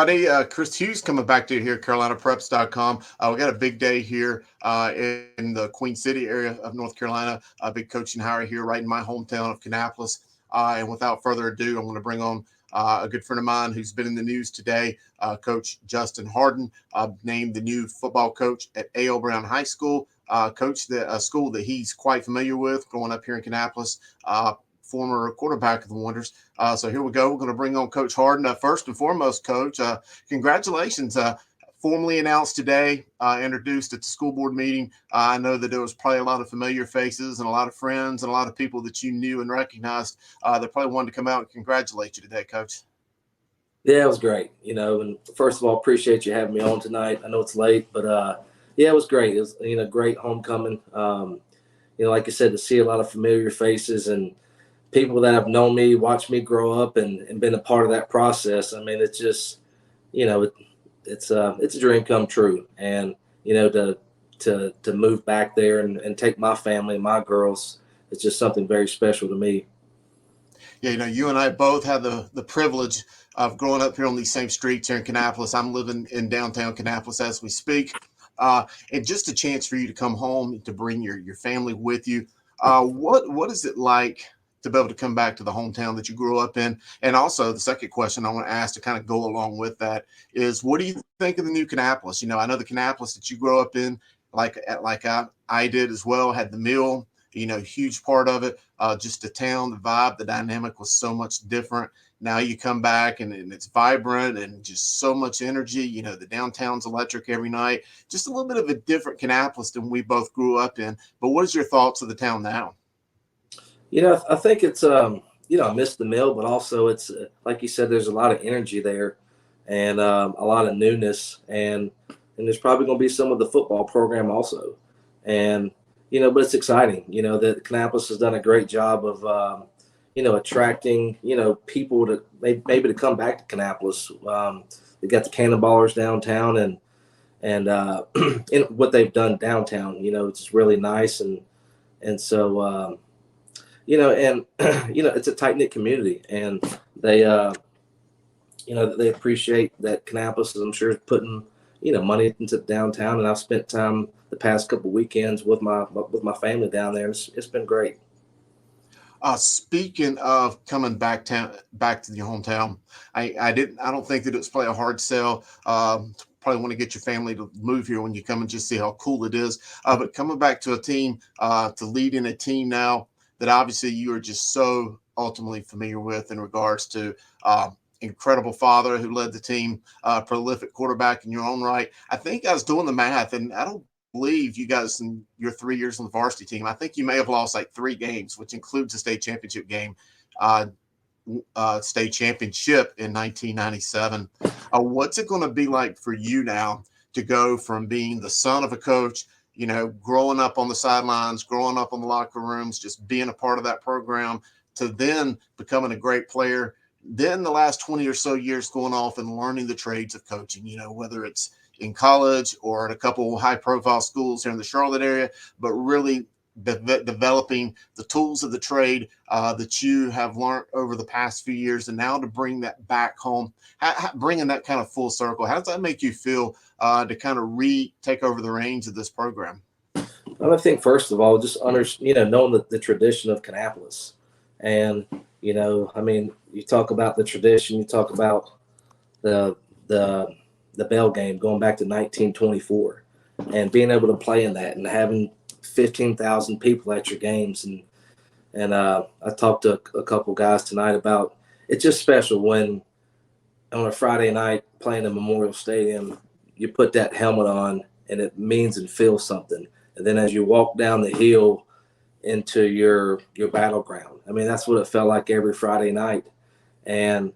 everybody. Chris Hughes coming back to you here, CarolinaPreps.com. We got a big day here in the Queen City area of North Carolina. A big coaching hire here right in my hometown of Kannapolis. And without further ado, I'm going to bring on a good friend of mine who's been in the news today, Coach Justin Hardin, named the new football coach at A.L. Brown High School. Coach a school that he's quite familiar with growing up here in Kannapolis. Former quarterback of the Wonders. So here we go. We're going to bring on Coach Hardin. First and foremost, Coach, congratulations. Formally announced today, introduced at the school board meeting. I know that there was probably a lot of familiar faces and a lot of friends and a lot of people that you knew and recognized that probably wanted to come out and congratulate you today, Coach. Yeah, it was great. And first of all, appreciate you having me on tonight. I know it's late, but yeah, it was great. It was, great homecoming. Like I said, to see a lot of familiar faces and people that have known me, watched me grow up and been a part of that process. I mean, it's just, it's a dream come true. And, to move back there and take my family, my girls, it's just something very special to me. Yeah, you and I both had the privilege of growing up here on these same streets here in Kannapolis. I'm living in downtown Kannapolis as we speak. And just a chance for you to come home, to bring your family with you. What is it like to be able to come back to the hometown that you grew up in? And also the second question I want to ask to kind of go along with that is, what do you think of the new Kannapolis? I know the Kannapolis that you grew up in, like I did as well, had the mill, huge part of it. Just the town, the vibe, the dynamic was so much different. Now you come back and it's vibrant and just so much energy. The downtown's electric every night. Just a little bit of a different Kannapolis than we both grew up in. But what is your thoughts of the town now? I think it's, I miss the mill, but also it's, like you said, there's a lot of energy there and a lot of newness. And there's probably going to be some of the football program also. And, but it's exciting, that Kannapolis has done a great job of, attracting, people to maybe to come back to Kannapolis. They got the Cannonballers downtown and what they've done downtown, it's just really nice. And so, it's a tight knit community, and they, they appreciate that Kannapolis, I'm sure, is putting, money into downtown. And I've spent time the past couple weekends with my family down there. It's been great. Speaking of coming back to your hometown, I don't think that it was probably a hard sell. Probably want to get your family to move here when you come and just see how cool it is. But coming back to a team, to lead in a team now that obviously you are just so ultimately familiar with in regards to incredible father who led the team, prolific quarterback in your own right. I think I was doing the math, and I don't believe you guys in your 3 years on the varsity team, I think you may have lost like 3 games, which includes a state championship game, state championship in 1997. What's it going to be like for you now to go from being the son of a coach, growing up on the sidelines, growing up in the locker rooms, just being a part of that program, to then becoming a great player, then the last 20 or so years going off and learning the trades of coaching, whether it's in college or at a couple of high-profile schools here in the Charlotte area, but really developing the tools of the trade that you have learned over the past few years, and now to bring that back home, bringing that kind of full circle. How does that make you feel to kind of take over the reins of this program? I think, first of all, just knowing the tradition of Kannapolis. And, you talk about the tradition, you talk about the Bell game going back to 1924 and being able to play in that and having 15,000 people at your games. And I talked to a couple guys tonight about it's just special when on a Friday night playing in Memorial Stadium, you put that helmet on and it means and feels something. And then as you walk down the hill into your battleground, that's what it felt like every Friday night. And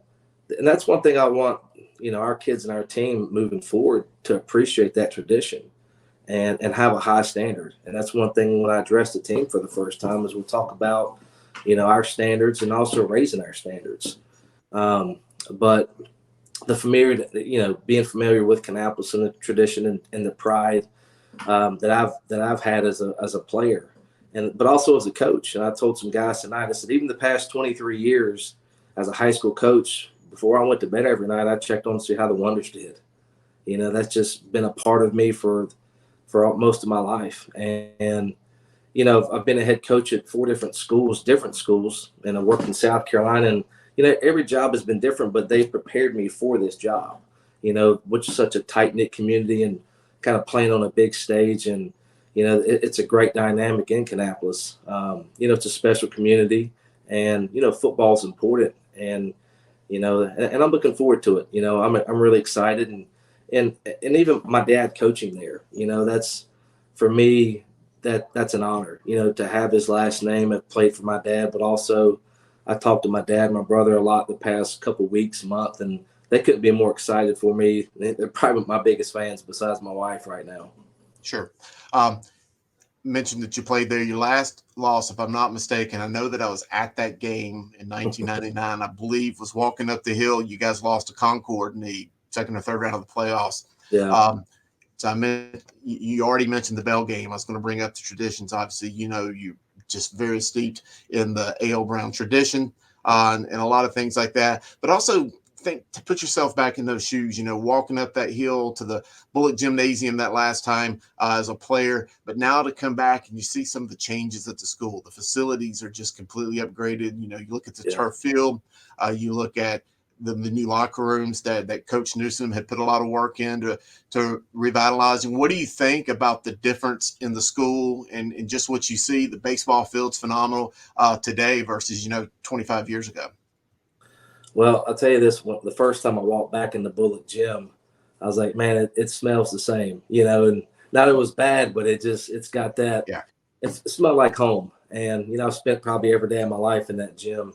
that's one thing I want, our kids and our team moving forward to appreciate that tradition and have a high standard. And that's one thing when I address the team for the first time is we'll talk about, our standards and also raising our standards. But the familiar, being familiar with Kannapolis and the tradition and the pride that I've had as a player, but also as a coach. And I told some guys tonight, I said, even the past 23 years as a high school coach, before I went to bed every night, I checked on to see how the Wonders did. That's just been a part of me for most of my life. And I've been a head coach at 4 different schools, and I worked in South Carolina. And every job has been different, but they've prepared me for this job. Which is such a tight knit community and kind of playing on a big stage. And it's a great dynamic in Kannapolis. It's a special community, and football is important. And and I'm looking forward to it. I'm really excited, and even my dad coaching there. That's for me. That's an honor, to have his last name. I've played for my dad, but also I talked to my dad and my brother a lot the past couple weeks, month, and they couldn't be more excited for me. They're probably my biggest fans besides my wife right now. Sure. Mentioned that you played there. Your last loss, if I'm not mistaken, I know that I was at that game in 1999, I believe, was walking up the hill. You guys lost to Concord in the second or third round of the playoffs. Yeah. So you already mentioned the Bell game. I was going to bring up the traditions. Obviously, you just very steeped in the A.L. Brown tradition and a lot of things like that. But also think to put yourself back in those shoes, walking up that hill to the Bullock Gymnasium that last time as a player. But now to come back and you see some of the changes at the school. The facilities are just completely upgraded. You look at the turf field. You look at the new locker rooms that Coach Newsom had put a lot of work into to revitalizing. What do you think about the difference in the school and just what you see? The baseball field's phenomenal today versus 25 years ago. Well, I'll tell you this: the first time I walked back in the Bullock Gym, I was like, man, it smells the same, and not it was bad, but it's got that. Yeah. It smelled like home, and I've spent probably every day of my life in that gym.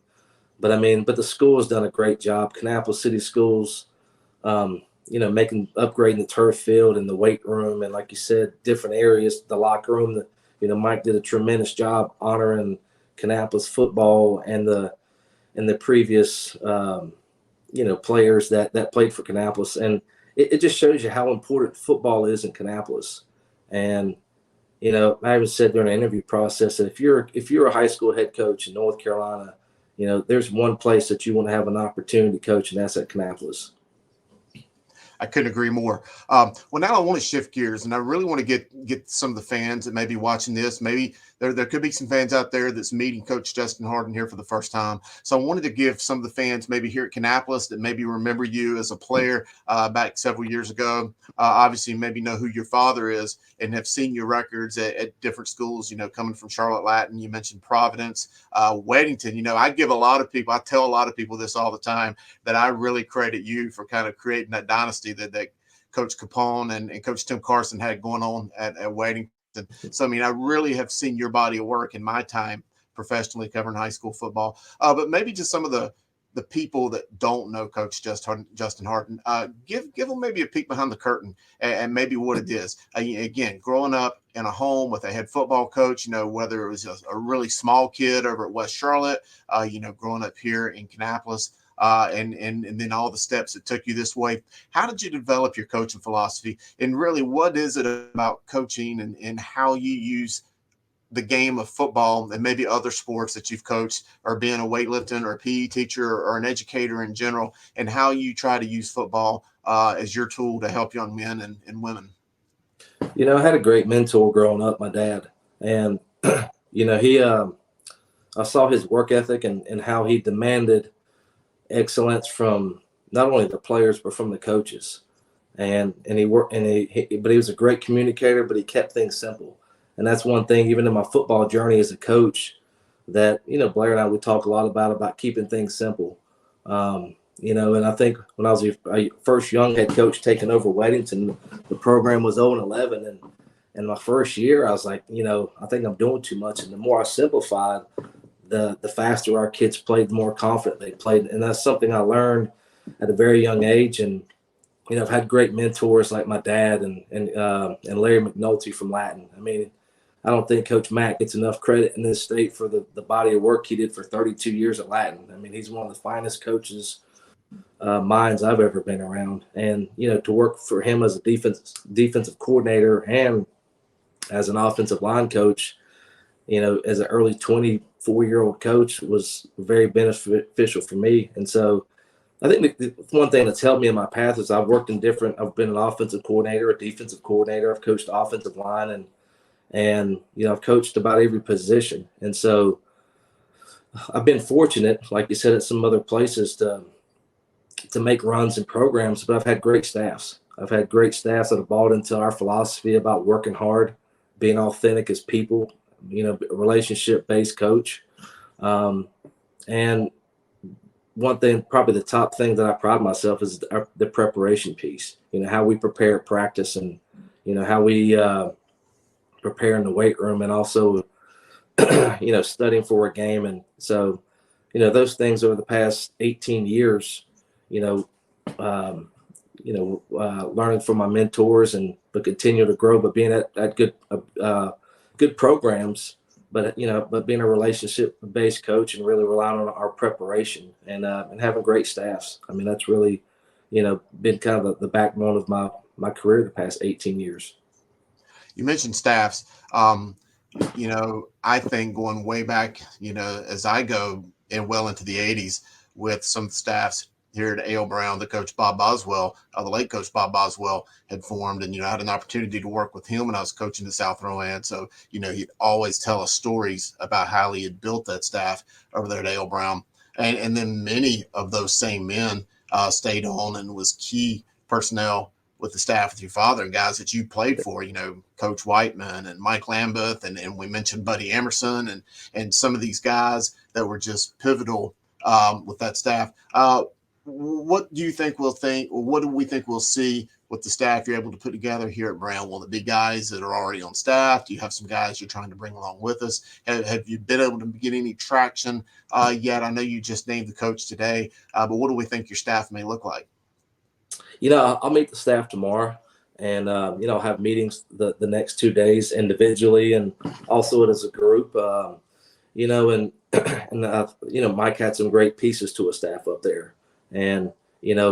But the school has done a great job. Kannapolis City Schools, upgrading the turf field and the weight room, and like you said, different areas, the locker room. Mike did a tremendous job honoring Kannapolis football and the previous, players that played for Kannapolis, and it just shows you how important football is in Kannapolis. And I even said during the interview process that if you're a high school head coach in North Carolina, there's one place that you want to have an opportunity to coach, and that's at Kannapolis. I couldn't agree more. Well, now I want to shift gears, and I really want to get some of the fans that may be watching this. Maybe there could be some fans out there that's meeting Coach Justin Hardin here for the first time. So I wanted to give some of the fans maybe here at Kannapolis that maybe remember you as a player back several years ago. Obviously, maybe know who your father is and have seen your records at different schools, coming from Charlotte Latin. You mentioned Providence, Weddington. I tell a lot of people this all the time, that I really credit you for kind of creating that dynasty that Coach Capone and Coach Tim Carson had going on at Weddington. So, I really have seen your body of work in my time professionally covering high school football. But maybe just some of the people that don't know Coach Justin Hardin, give them maybe a peek behind the curtain and maybe what it is. Again, growing up in a home with a head football coach, whether it was a really small kid over at West Charlotte, growing up here in Kannapolis, and then all the steps that took you this way. How did you develop your coaching philosophy? And really, what is it about coaching and how you use the game of football and maybe other sports that you've coached, or being a weightlifting or a PE teacher or an educator in general, and how you try to use football as your tool to help young men and women? I had a great mentor growing up, my dad. And, I saw his work ethic and how he demanded excellence from not only the players, but from the coaches. And he worked, but he was a great communicator, but he kept things simple. And that's one thing, even in my football journey as a coach, that, Blair and I, we talk a lot about keeping things simple. And I think when I was a first young head coach taking over Weddington, the program was 0-11. And my first year, I was like, I think I'm doing too much. And the more I simplified, the faster our kids played, the more confident they played. And that's something I learned at a very young age. And, I've had great mentors like my dad and Larry McNulty from Latin. I don't think Coach Mack gets enough credit in this state for the body of work he did for 32 years at Latin. He's one of the finest coaches minds I've ever been around. And, to work for him as a defensive coordinator and as an offensive line coach, as an early 24-year-old coach was very beneficial for me. And so I think the one thing that's helped me in my path is I've been an offensive coordinator, a defensive coordinator. I've coached offensive line and I've coached about every position. And so I've been fortunate, like you said, at some other places to make runs and programs, but I've had great staffs. I've had great staffs that have bought into our philosophy about working hard, being authentic as people, a relationship-based coach. Um, and one thing, probably the top thing that I pride myself is the preparation piece, how we prepare at practice and, how we prepare in the weight room and also, studying for a game. And so, those things over the past 18 years, you know, um, learning from my mentors but continue to grow, but being at good programs, but being a relationship based coach and really relying on our preparation and having great staffs. I mean, that's really, been kind of the backbone of my career the past 18 years. You mentioned staffs. I think going way back, as I go and well into the 80s with some of the staffs here at A.L. Brown, the coach Bob Boswell, the late coach Bob Boswell had formed. And, I had an opportunity to work with him when I was coaching the South Rowan. So, he'd always tell us stories about how he had built that staff over there at A.L. Brown. And then many of those same men stayed on and was key personnel with the staff with your father and guys that you played for, Coach Whiteman and Mike Lambeth, and we mentioned Buddy Emerson and some of these guys that were just pivotal with that staff. What do you think what do we think we'll see with the staff you're able to put together here at Brown? Will it be guys that are already on staff? Do you have some guys you're trying to bring along with us? Have you been able to get any traction yet? I know you just named the coach today, but what do we think your staff may look like? I'll meet the staff tomorrow and, I'll have meetings the next 2 days individually and also as a group, and, Mike had some great pieces to a staff up there and,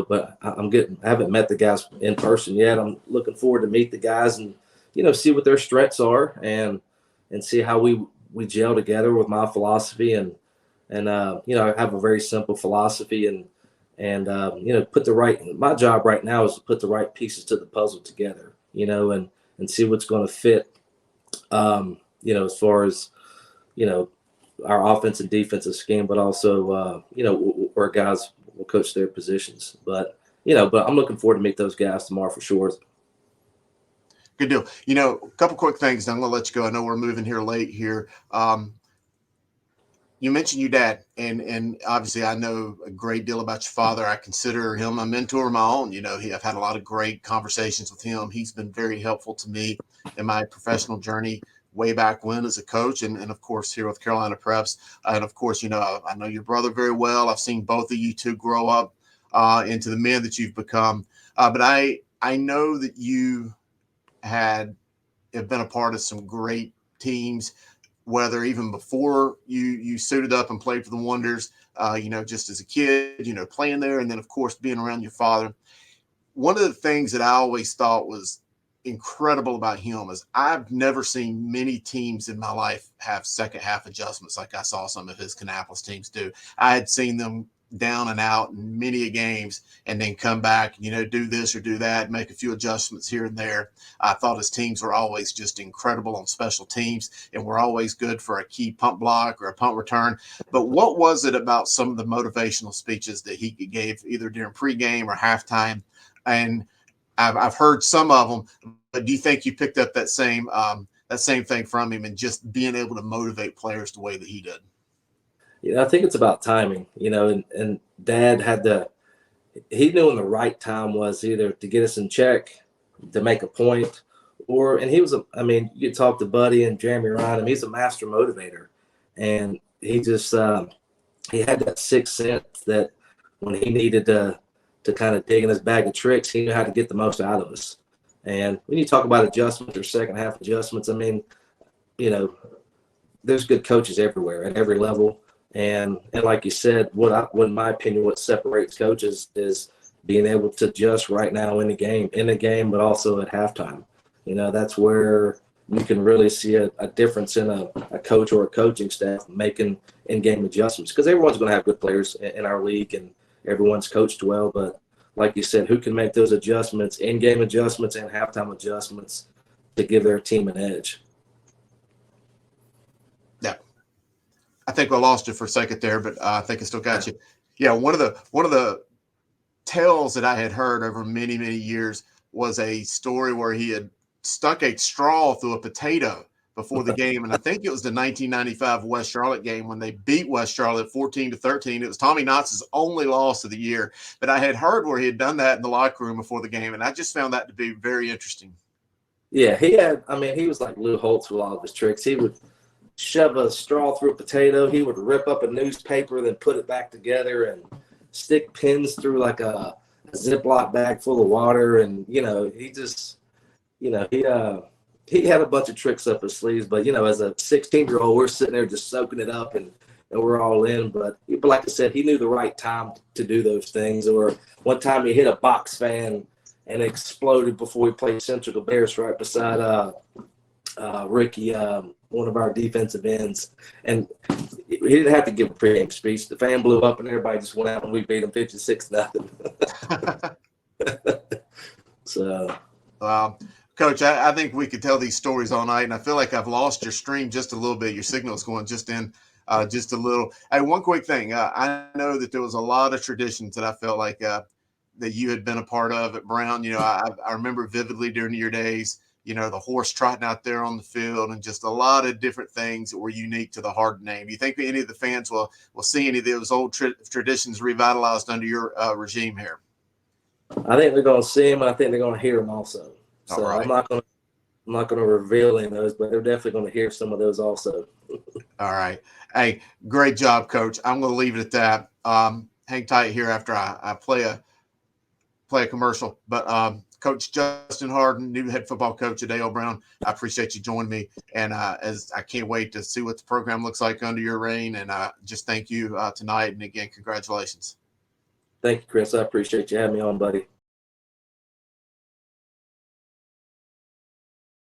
but I haven't met the guys in person yet. I'm looking forward to meet the guys and, see what their strengths are and see how we gel together with my philosophy and, I have a very simple philosophy and my job right now is to put the right pieces to the puzzle together, and see what's going to fit, as far as, our offense and defensive scheme, but also, where guys will coach their positions. But I'm looking forward to meet those guys tomorrow for sure. Good deal. A couple quick things. I'm going to let you go. I know we're moving here late here. You mentioned your dad, and obviously I know a great deal about your father. I consider him a mentor of my own. I've had a lot of great conversations with him. He's been very helpful to me in my professional journey way back when as a coach and of course here with Carolina Preps. And of course, I know your brother very well. I've seen both of you two grow up into the men that you've become. But I know that you have been a part of some great teams, whether even before you suited up and played for the Wonders, just as a kid, playing there, and then of course being around your father. One of the things that I always thought was incredible about him is I've never seen many teams in my life have second half adjustments like I saw some of his Kannapolis teams do. I had seen them down and out in many games and then come back, do this or do that, make a few adjustments here and there. I thought his teams were always just incredible on special teams and were always good for a key punt block or a punt return. But what was it about some of the motivational speeches that he gave either during pregame or halftime? And I've heard some of them, but do you think you picked up that same thing from him and just being able to motivate players the way that he did? I think it's about timing, and Dad he knew when the right time was either to get us in check, to make a point, and you talk to Buddy and Jeremy Ryan, he's a master motivator. And he just, he had that sixth sense that when he needed to kind of dig in his bag of tricks, he knew how to get the most out of us. And when you talk about adjustments or second half adjustments, there's good coaches everywhere at every level. And like you said, in my opinion, what separates coaches is being able to adjust right now in the game, but also at halftime. That's where you can really see a difference in a coach or a coaching staff making in-game adjustments, because everyone's going to have good players in our league, and everyone's coached well. But like you said, who can make those adjustments, in-game adjustments and halftime adjustments to give their team an edge? Yeah. I think I lost you for a second there, but I think I still got you. Yeah, one of the tales that I had heard over many, many years was a story where he had stuck a straw through a potato before the game. And I think it was the 1995 West Charlotte game when they beat West Charlotte 14-13. It was Tommy Knox's only loss of the year. But I had heard where he had done that in the locker room before the game. And I just found that to be very interesting. Yeah, he was like Lou Holtz with all of his tricks. He would shove a straw through a potato. He would rip up a newspaper, then put it back together and stick pins through like a Ziploc bag full of water. And, he just, he had a bunch of tricks up his sleeves. But, as a 16-year-old, we're sitting there just soaking it up and we're all in. But like I said, he knew the right time to do those things. Or one time he hit a box fan and exploded before we played Central Bears right beside Ricky, one of our defensive ends. And he didn't have to give a pregame speech. The fan blew up and everybody just went out and we beat them 56-0. So, Coach, I think we could tell these stories all night, and I feel like I've lost your stream just a little bit. Your signal's going just in just a little. Hey, one quick thing. I know that there was a lot of traditions that I felt like that you had been a part of at Brown. I remember vividly during your days, the horse trotting out there on the field and just a lot of different things that were unique to the Hardin name. Do you think any of the fans will see any of those old traditions revitalized under your regime here? I think they're going to see them. I think they're going to hear them also. So right. I'm not going to reveal any of those, but they're definitely going to hear some of those also. All right. Hey, great job, Coach. I'm going to leave it at that. Hang tight here after I play a commercial. But Coach Justin Hardin, new head football coach at A.L. Brown, I appreciate you joining me. And as I can't wait to see what the program looks like under your reign. And just thank you tonight. And again, congratulations. Thank you, Chris. I appreciate you having me on, buddy.